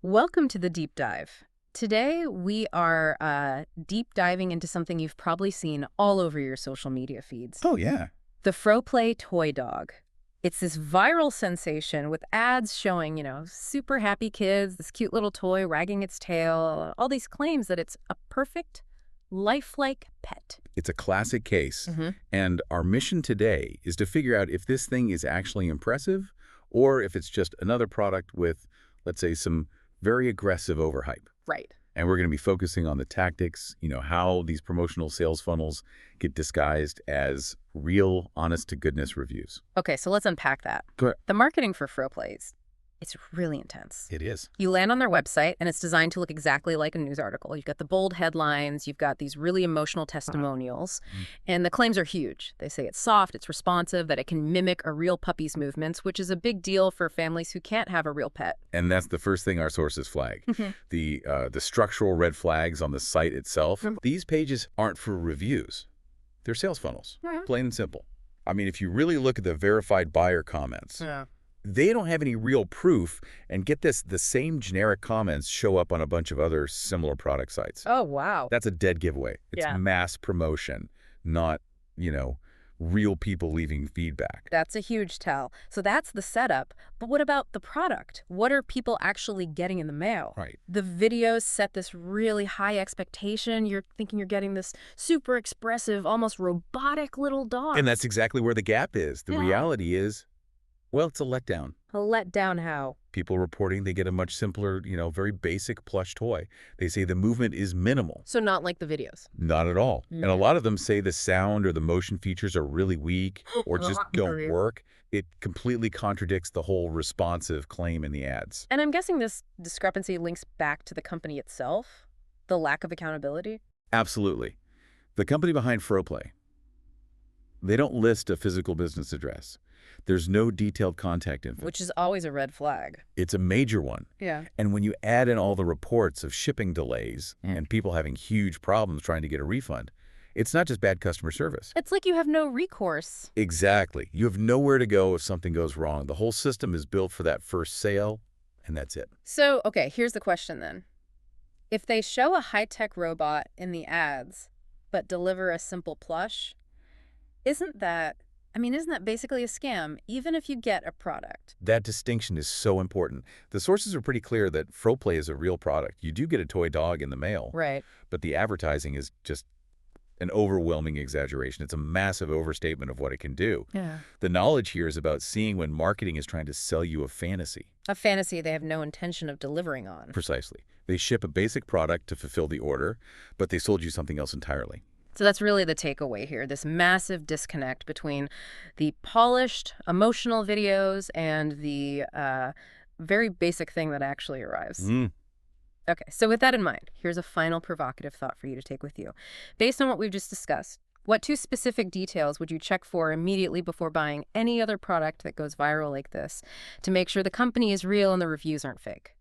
Welcome to the deep dive. Today, we are deep diving into something you've probably seen all over your social media feeds. Oh, yeah. The Froplay Toy Dog. It's this viral sensation with ads showing, super happy kids, this cute little toy wagging its tail, all these claims that it's a perfect, lifelike pet. It's a classic case. Mm-hmm. And our mission today is to figure out if this thing is actually impressive or if it's just another product with, let's say, some very aggressive overhype. Right. And we're going to be focusing on the tactics, how these promotional sales funnels get disguised as real, honest-to-goodness reviews. Okay, so let's unpack that. Go ahead. The marketing for Froplays, it's really intense. It is. You land on their website, and it's designed to look exactly like a news article. You've got the bold headlines, you've got these really emotional testimonials, and the claims are huge. They say it's soft, it's responsive, that it can mimic a real puppy's movements, which is a big deal for families who can't have a real pet. And that's the first thing our sources flag. The structural red flags on the site itself. These pages aren't for reviews. They're sales funnels, plain and simple. I mean, if you really look at the verified buyer comments, they don't have any real proof, and get this, the same generic comments show up on a bunch of other similar product sites. Oh, wow. That's a dead giveaway. It's mass promotion, not, real people leaving feedback. That's a huge tell. So that's the setup. But what about the product? What are people actually getting in the mail? Right. The videos set this really high expectation. You're thinking you're getting this super expressive, almost robotic little dog. And that's exactly where the gap is. The reality is, well, it's a letdown. A letdown how? People reporting they get a much simpler, very basic plush toy. They say the movement is minimal. So not like the videos. Not at all. And a lot of them say the sound or the motion features are really weak or just don't work. It completely contradicts the whole responsive claim in the ads. And I'm guessing this discrepancy links back to the company itself, the lack of accountability? Absolutely. The company behind Froplay, they don't list a physical business address. There's no detailed contact info. Which is always a red flag. It's a major one. Yeah. And when you add in all the reports of shipping delays and people having huge problems trying to get a refund, it's not just bad customer service. It's like you have no recourse. Exactly. You have nowhere to go if something goes wrong. The whole system is built for that first sale, and that's it. So, okay, here's the question then. If they show a high-tech robot in the ads, but deliver a simple plush, isn't that basically a scam, even if you get a product? That distinction is so important. The sources are pretty clear that Froplay is a real product. You do get a toy dog in the mail. Right. But the advertising is just an overwhelming exaggeration. It's a massive overstatement of what it can do. Yeah. The knowledge here is about seeing when marketing is trying to sell you a fantasy. A fantasy they have no intention of delivering on. Precisely. They ship a basic product to fulfill the order, but they sold you something else entirely. So that's really the takeaway here, this massive disconnect between the polished, emotional videos and the very basic thing that actually arrives. Okay, so with that in mind, here's a final provocative thought for you to take with you. Based on what we've just discussed, what two specific details would you check for immediately before buying any other product that goes viral like this to make sure the company is real and the reviews aren't fake?